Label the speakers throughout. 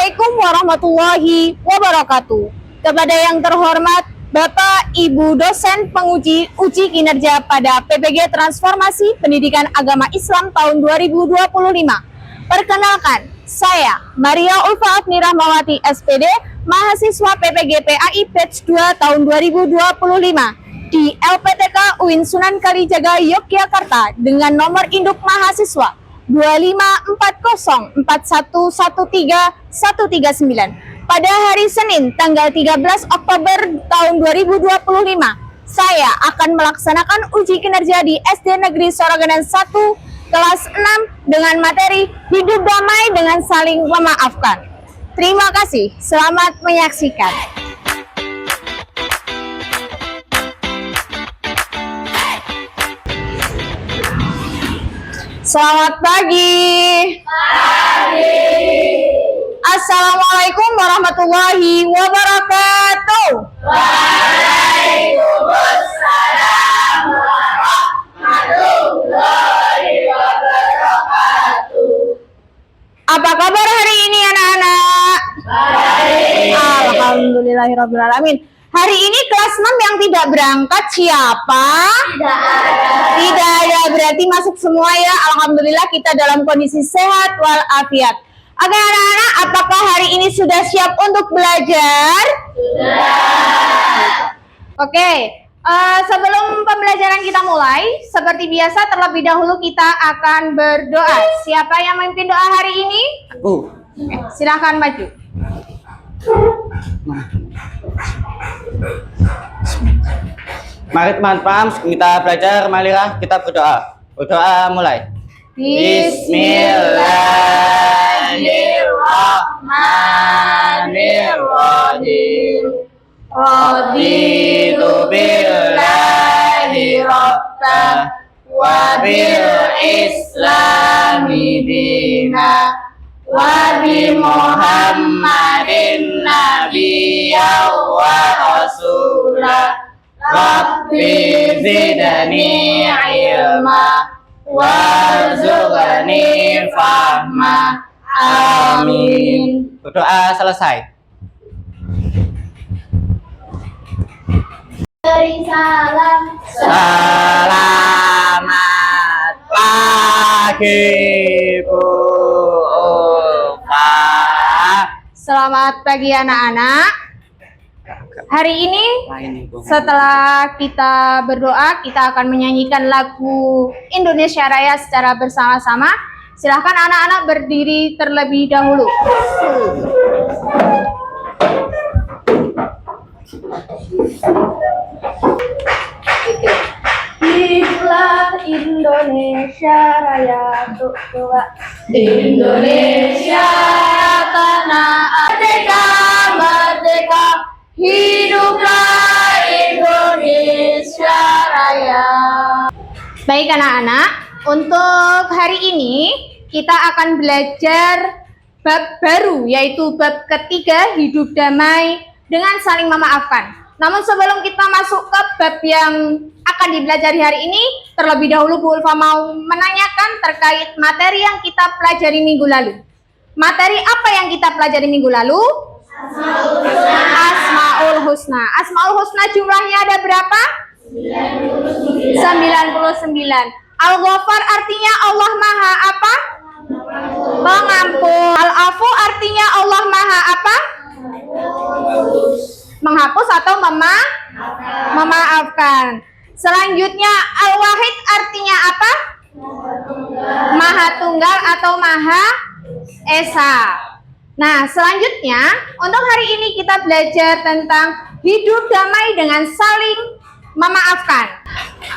Speaker 1: Assalamualaikum warahmatullahi wabarakatuh. Kepada yang terhormat Bapak Ibu dosen penguji uji kinerja pada PPG Transformasi Pendidikan Agama Islam tahun 2025. Perkenalkan, saya Maria Ulfa Afni Rahmawati SPD, mahasiswa PPG PAI Batch 2 tahun 2025 di LPTK UIN Sunan Kalijaga Yogyakarta dengan nomor induk mahasiswa 25404113139. Pada hari Senin tanggal 13 Oktober tahun 2025, saya akan melaksanakan uji kinerja di SD Negeri Soroganan 1 kelas 6 dengan materi hidup damai dengan saling memaafkan. Terima kasih, selamat menyaksikan. Selamat pagi. Assalamualaikum warahmatullahi wabarakatuh.
Speaker 2: Waalaikumsalam warahmatullahi wabarakatuh.
Speaker 1: Apa kabar hari ini anak-anak?
Speaker 2: Baik.
Speaker 1: Alhamdulillahirrahmanirrahim. Hari ini kelas 6 yang tidak berangkat siapa? Tidak ada, berarti masuk semua ya. Alhamdulillah kita dalam kondisi sehat walafiat. Oke anak-anak, apakah hari ini sudah siap untuk belajar?
Speaker 2: Sudah.
Speaker 1: Oke, sebelum pembelajaran kita mulai, seperti biasa terlebih dahulu kita akan berdoa. Siapa yang memimpin doa hari ini?
Speaker 3: Aku.
Speaker 1: Silahkan maju.
Speaker 3: Mari teman-teman kita belajar, marilah kita berdoa. Berdoa mulai. Bismillahirrahmanirrahim. Raditu billahi rabba wa bil islami dina wa bi Muhammadin nabiyya wa rasulah. Rabbi zidni ilma warzuqni fahma. Amin. Berdoa selesai.
Speaker 2: Beri salam.
Speaker 3: Selamat pagi Bu Ulfa.
Speaker 1: Selamat pagi anak-anak. Hari ini setelah kita berdoa, kita akan menyanyikan lagu Indonesia Raya secara bersama-sama. Silahkan anak-anak berdiri terlebih dahulu. Hiduplah Indonesia Raya tua.
Speaker 2: Indonesia tanah
Speaker 1: Merdeka, merdeka, hiduplah Indonesia Raya. Baik anak-anak, untuk hari ini kita akan belajar bab baru, yaitu bab ketiga, hidup damai dengan saling memaafkan. Namun sebelum kita masuk ke bab yang akan dipelajari hari ini, terlebih dahulu Bu Ulfa mau menanyakan terkait materi yang kita pelajari minggu lalu. Materi apa yang kita pelajari minggu lalu? Asmaul Husna. Asmaul Husna jumlahnya ada berapa? 99. Al-Ghafar artinya Allah Maha apa? Pengampun. Al-Afu artinya Allah Maha apa? Menghapus atau memaafkan. Selanjutnya Al-Wahid artinya apa? Maha Tunggal atau Maha Esa. Nah, selanjutnya untuk hari ini kita belajar tentang hidup damai dengan saling memaafkan.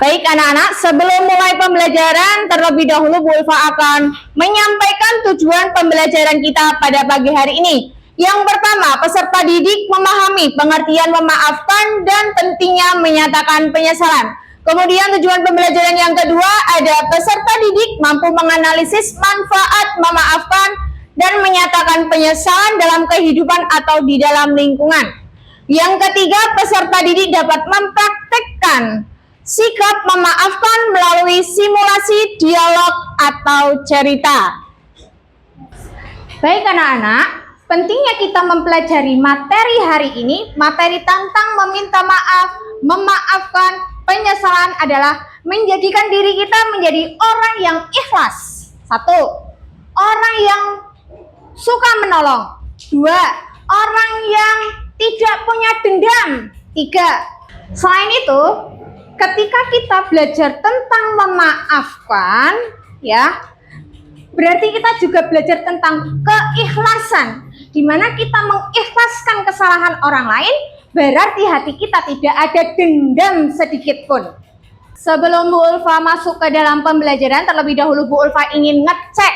Speaker 1: Baik anak-anak, sebelum mulai pembelajaran, terlebih dahulu Bu Ulfa akan menyampaikan tujuan pembelajaran kita pada pagi hari ini. Yang pertama, peserta didik memahami pengertian memaafkan dan pentingnya menyatakan penyesalan. Kemudian tujuan pembelajaran yang kedua, ada peserta didik mampu menganalisis manfaat memaafkan dan menyatakan penyesalan dalam kehidupan atau di dalam lingkungan. Yang ketiga, peserta didik dapat mempraktekkan sikap memaafkan melalui simulasi dialog atau cerita. Baik anak-anak, pentingnya kita mempelajari materi hari ini, materi tentang meminta maaf, memaafkan, penyesalan adalah menjadikan diri kita menjadi orang yang ikhlas. 1. Orang yang suka menolong. 2. Orang yang tidak punya dendam. 3. Selain itu, ketika kita belajar tentang memaafkan, ya, berarti kita juga belajar tentang keikhlasan, di mana kita mengikhlaskan kesalahan orang lain, berarti hati kita tidak ada dendam sedikit pun. Sebelum Bu Ulfa masuk ke dalam pembelajaran, terlebih dahulu Bu Ulfa ingin ngecek,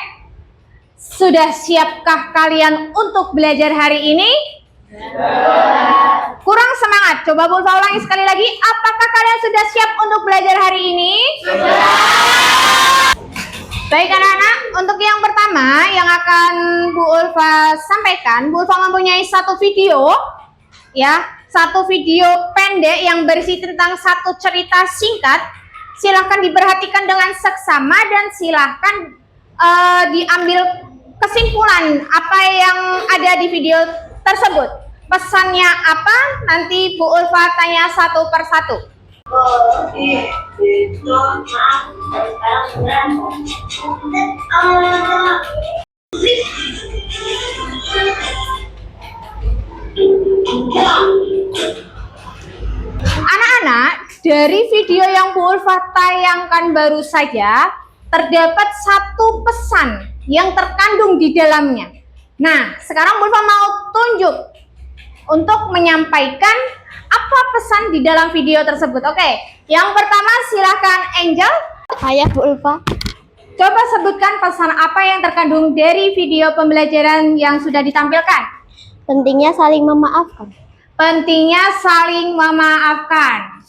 Speaker 1: sudah siapkah kalian untuk belajar hari ini? Kurang semangat. Coba Bu Ulfa ulangi sekali lagi. Apakah kalian sudah siap untuk belajar hari ini? Baik anak-anak, untuk yang pertama yang akan Bu Ulfa sampaikan, Bu Ulfa mempunyai satu video, ya, satu video pendek yang berisi tentang satu cerita singkat. Silahkan diperhatikan dengan seksama dan silahkan diambil kesimpulan apa yang ada di video tersebut. Pesannya apa? Nanti Bu Ulfa tanya satu persatu. Anak-anak, dari video yang Bu Ulfa tayangkan baru saja, terdapat satu pesan yang terkandung di dalamnya. Nah, sekarang Bu Ulfa mau tunjuk untuk menyampaikan apa pesan di dalam video tersebut. Oke, yang pertama silahkan Angel.
Speaker 2: Saya Bu Ulfa.
Speaker 1: Coba sebutkan pesan apa yang terkandung dari video pembelajaran yang sudah ditampilkan.
Speaker 2: Pentingnya saling memaafkan.
Speaker 1: Pentingnya saling memaafkan.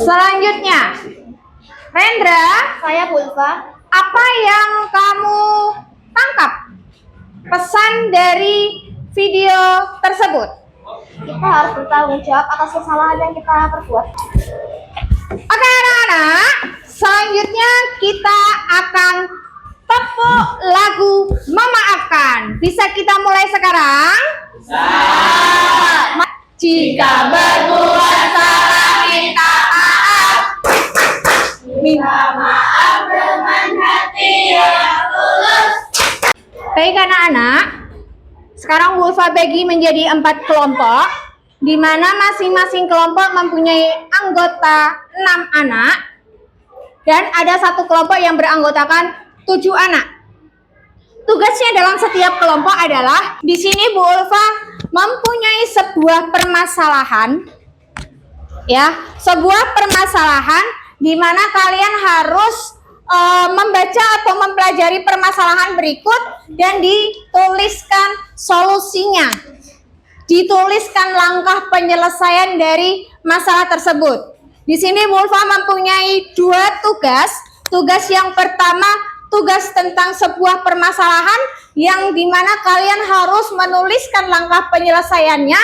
Speaker 1: Selanjutnya, Rendra,
Speaker 2: Saya Bu Ulfa.
Speaker 1: apa yang kamu tangkap pesan dari video tersebut?
Speaker 2: Kita harus bertanggung jawab atas kesalahan yang kita perbuat.
Speaker 1: Oke anak-anak, selanjutnya kita akan tepuk lagu memaafkan. Bisa kita mulai sekarang? Jika berbuat salah minta maaf. Minta maaf dengan hati yang tulus. Baik anak-anak, sekarang Bu Ulfa bagi menjadi 4 kelompok, di mana masing-masing kelompok mempunyai anggota 6 anak, dan ada satu kelompok yang beranggotakan 7 anak. Tugasnya dalam setiap kelompok adalah, di sini Bu Ulfa mempunyai sebuah permasalahan, ya, sebuah permasalahan di mana kalian harus membaca atau mempelajari permasalahan berikut dan dituliskan solusinya, dituliskan langkah penyelesaian dari masalah tersebut. Di sini Bu Ulfa mempunyai 2 tugas. Tugas yang pertama, tugas tentang sebuah permasalahan yang dimana kalian harus menuliskan langkah penyelesaiannya.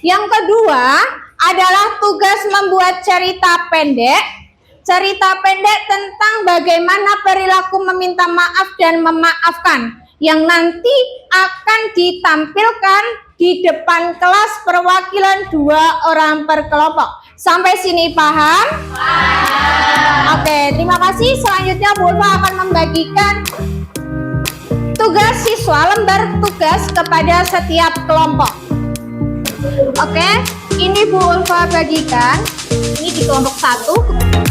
Speaker 1: Yang kedua adalah tugas membuat cerita pendek. Cerita pendek tentang bagaimana perilaku meminta maaf dan memaafkan yang nanti akan ditampilkan di depan kelas perwakilan 2 orang per kelompok. Sampai sini paham? Oke, terima kasih. Selanjutnya Bu Ulfa akan membagikan tugas siswa, lembar tugas kepada setiap kelompok. Oke, ini Bu Ulfa bagikan. Ini di kelompok 1.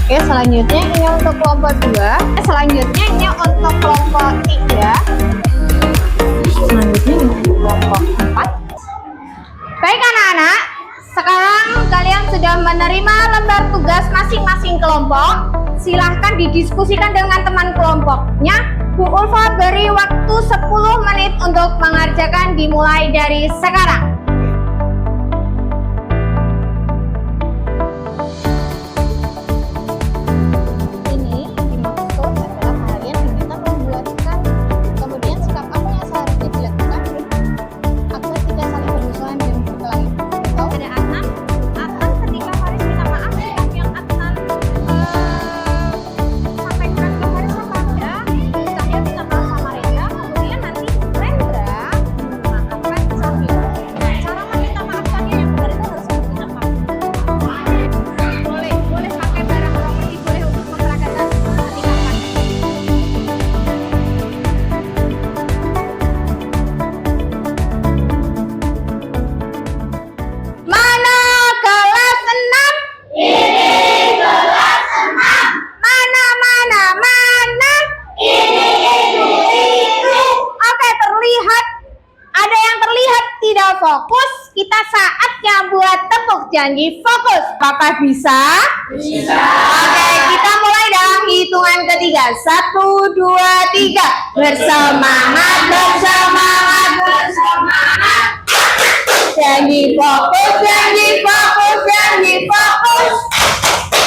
Speaker 1: Oke, selanjutnya ini untuk kelompok 2. Selanjutnya ini untuk kelompok 3. Selanjutnya ini untuk kelompok 4. Baik anak-anak, sekarang kalian sudah menerima lembar tugas masing-masing kelompok. Silahkan didiskusikan dengan teman kelompoknya. Bu Ulfa beri waktu 10 menit untuk mengerjakan, dimulai dari sekarang. Memaafkan janji fokus. Apakah bisa? Bisa. Oke, kita mulai dalam hitungan ketiga. 1, 2, 3. Bersemangat, bersemangat, bersemangat. Janji fokus, janji fokus, janji fokus.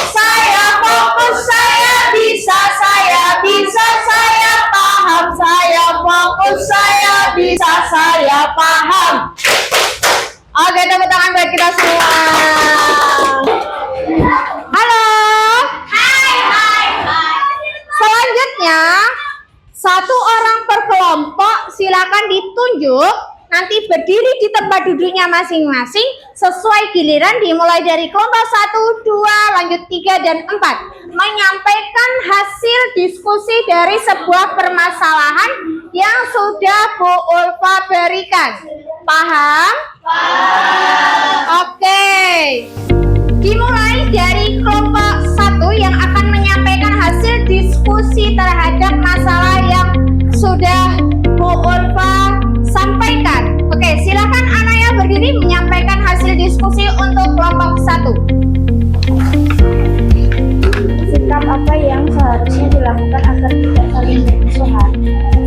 Speaker 1: Saya fokus, saya bisa, saya paham. Saya fokus, saya bisa, saya paham. Oke, tepuk tangan buat kita semua. Halo. Hai. Selanjutnya, 1 orang per kelompok silakan ditunjuk. Nanti berdiri di tempat duduknya masing-masing sesuai giliran, dimulai dari kelompok 1, 2, lanjut 3 dan 4. Menyampaikan hasil diskusi dari sebuah permasalahan yang sudah Bu Ulfa berikan. Paham? Paham. Oke. Dimulai dari kelompok 1 yang akan menyampaikan hasil diskusi terhadap masalah yang sudah Bu Ulfa sampaikan. Oke, silakan Anaya berdiri menyampaikan hasil diskusi untuk kelompok 1.
Speaker 2: Sikap apa yang seharusnya dilakukan agar tidak saling bermusuhan?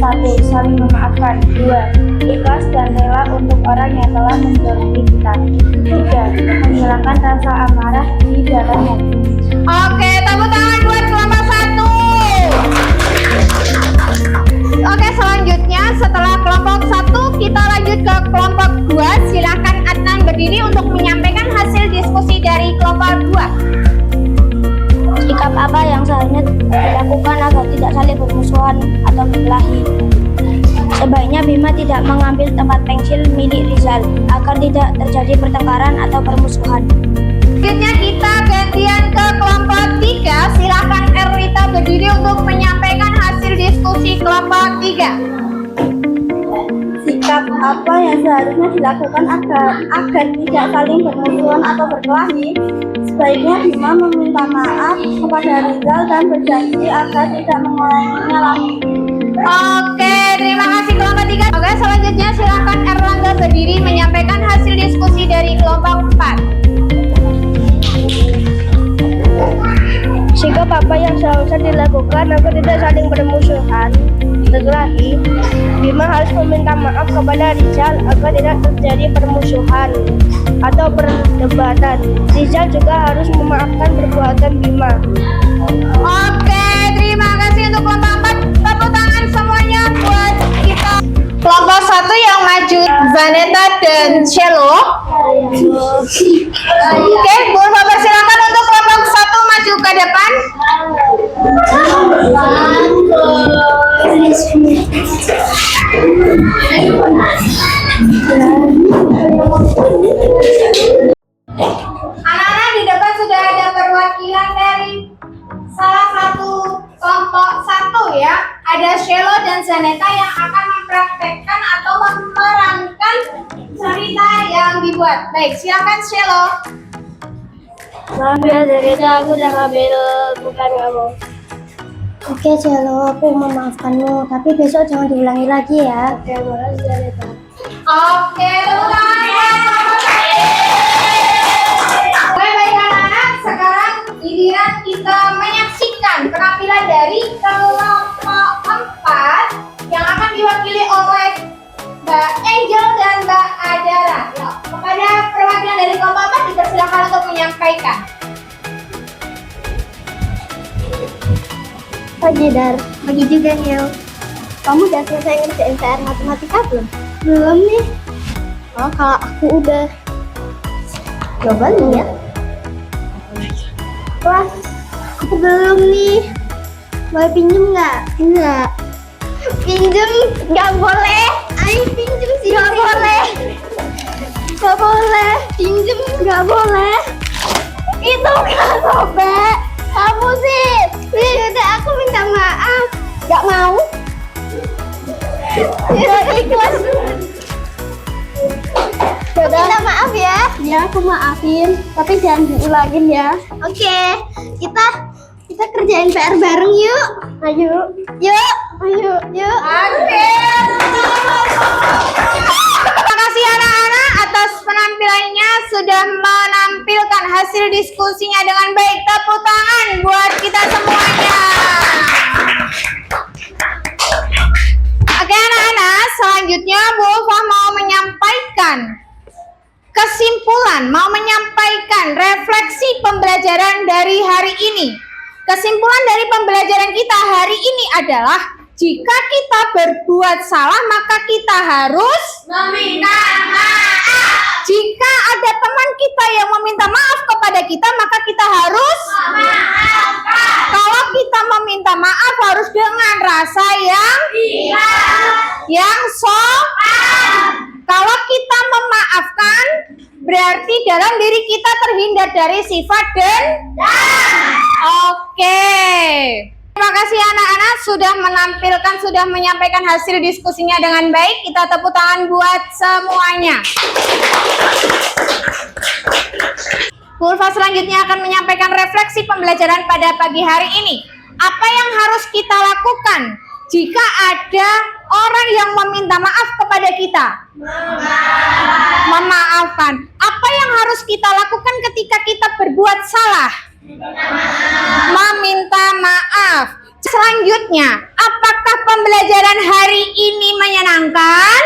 Speaker 2: 1. Saling memaafkan. 2. Ikhlas dan rela untuk orang yang telah menzalimi kita. 3. Menghilangkan rasa amarah di dalam hati.
Speaker 1: Oke, tepuk tangan buat kelompok 1. Oke, selanjutnya setelah kelompok 1 kita lanjut ke kelompok 2. Silakan Adnan berdiri untuk menyampaikan hasil diskusi dari kelompok 2.
Speaker 2: Sikap apa yang seharusnya dilakukan agar tidak saling bermusuhan atau berkelahi? Sebaiknya Bima tidak mengambil tempat pensil milik Rizal agar tidak terjadi pertengkaran atau permusuhan.
Speaker 1: Selanjutnya kita gantian ke kelompok 3. Silakan Erlita berdiri untuk menyampaikan hasil diskusi kelompok 3.
Speaker 2: Sikap apa yang seharusnya dilakukan agar tidak saling bermusuhan atau berkelahi? Sebaiknya Bima meminta maaf kepada Rizal dan berjanji agar tidak mengulanginya lagi.
Speaker 1: Oke, terima kasih kelompok 3. Oke, selanjutnya silakan Erlangga berdiri menyampaikan hasil diskusi dari kelompok 4.
Speaker 2: Sikap apa yang seharusnya dilakukan agar tidak saling bermusuhan, berkelahi? Bima harus meminta maaf kepada Rizal agar tidak terjadi permusuhan atau perdebatan. Rizal juga harus memaafkan perbuatan Bima.
Speaker 1: Oke, terima kasih untuk kelompok 4. Tepuk tangan semuanya buat kita. Kelompok 1 yang maju Zaneta dan Cello. Oke, Bu Ulfa persilakan untuk kelompok 1 maju ke depan. Anak-anak, di depan sudah ada perwakilan dari salah satu kelompok 1 ya. Ada Shelo dan Zaneta yang akan mempraktekkan atau memerankan cerita yang dibuat. Baik, silakan Shelo.
Speaker 2: Maaf ya Zaneta, aku udah ngambil bukan kamu. Oke Cello, aku memaafkanmu, tapi besok jangan diulangi lagi ya. Oke, makasih Zaneta.
Speaker 1: Oke, baik anak-anak, sekarang giliran kita menyaksikan penampilan dari kelompok 4 yang akan diwakili oleh Mbak Angel dan Mbak Adara. Yuk, kepada perwakilan dari kelompok 4 dipersilakan untuk menyampaikan.
Speaker 2: Pagi Dar. Pagi juga Nil. Kamu udah selesai ngerjain PR matematika belum? Belum nih. Oh, kalau aku udah. Coba nih ya. Wah, aku belum nih. Boleh pinjem nggak? Enggak. Pinjem nggak boleh. Ayo pinjem sih. Nggak boleh. Nggak boleh. Pinjem nggak boleh. Itu nggak sobek. Kamu sih. Udah aku minta maaf. Nggak mau. Nggak ikhlas. Minta maaf ya. Ya aku maafin. Tapi jangan diulangin ya. Oke. Kita kerjain PR bareng yuk. Ayo. Yuk. Ayo. Yuk.
Speaker 1: Oke. Terima kasih anak-anak atas penampilan penampilannya sudah menampilkan hasil diskusinya dengan baik. Tepuk tangan buat kita semuanya. Oke anak-anak, selanjutnya Bu Ulfa mau menyampaikan kesimpulan, mau menyampaikan refleksi pembelajaran dari hari ini. Kesimpulan dari pembelajaran kita hari ini adalah jika kita berbuat salah maka kita harus meminta maaf. Jika ada teman kita yang meminta maaf kepada kita maka kita harus memaafkan. Kalau kita meminta maaf harus dengan rasa yang sopan. Kalau kita memaafkan berarti dalam diri kita terhindar dari sifat dendam. Oke. Terima kasih anak-anak sudah menampilkan, sudah menyampaikan hasil diskusinya dengan baik. Kita tepuk tangan buat semuanya. Bu Ulfa selanjutnya akan menyampaikan refleksi pembelajaran pada pagi hari ini. Apa yang harus kita lakukan jika ada orang yang meminta maaf kepada kita? Memaafkan. Apa yang harus kita lakukan ketika kita berbuat salah? Meminta maaf. Selanjutnya, apakah pembelajaran hari ini menyenangkan?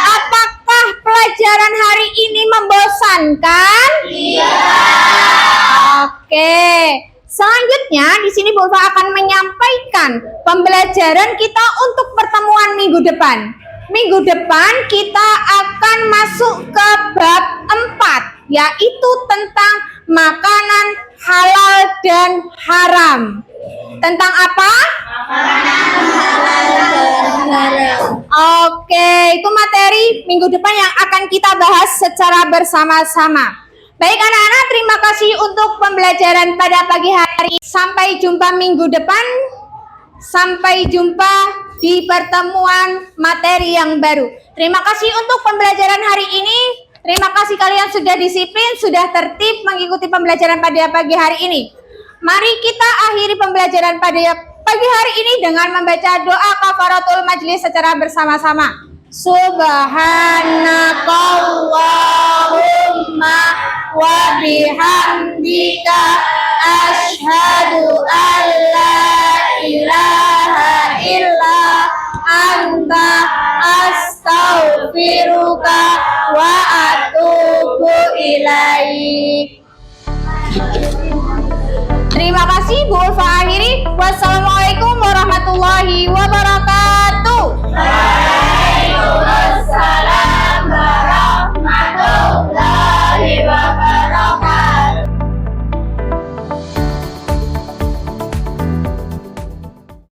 Speaker 1: Apakah pelajaran hari ini membosankan? Iya. Oke. Selanjutnya, di sini Bu Ulfa akan menyampaikan pembelajaran kita untuk pertemuan minggu depan. Minggu depan kita akan masuk ke bab 4, yaitu tentang makanan halal dan haram. Tentang apa? Makanan halal dan haram. Oke, itu materi minggu depan yang akan kita bahas secara bersama-sama. Baik anak-anak, terima kasih untuk pembelajaran pada pagi hari. Sampai jumpa minggu depan. Sampai jumpa di pertemuan materi yang baru. Terima kasih untuk pembelajaran hari ini. Terima kasih kalian sudah disiplin, sudah tertib mengikuti pembelajaran pada pagi hari ini. Mari kita akhiri pembelajaran pada pagi hari ini dengan membaca doa kafaratul majlis secara bersama-sama. Subhanakallahumma wa bihamdika asyhadu an la ilaha illa anta astaghfiruka wa atubu ilaik. Terima kasih Bu Ulfa akhiri. Wassalamualaikum warahmatullahi wabarakatuh.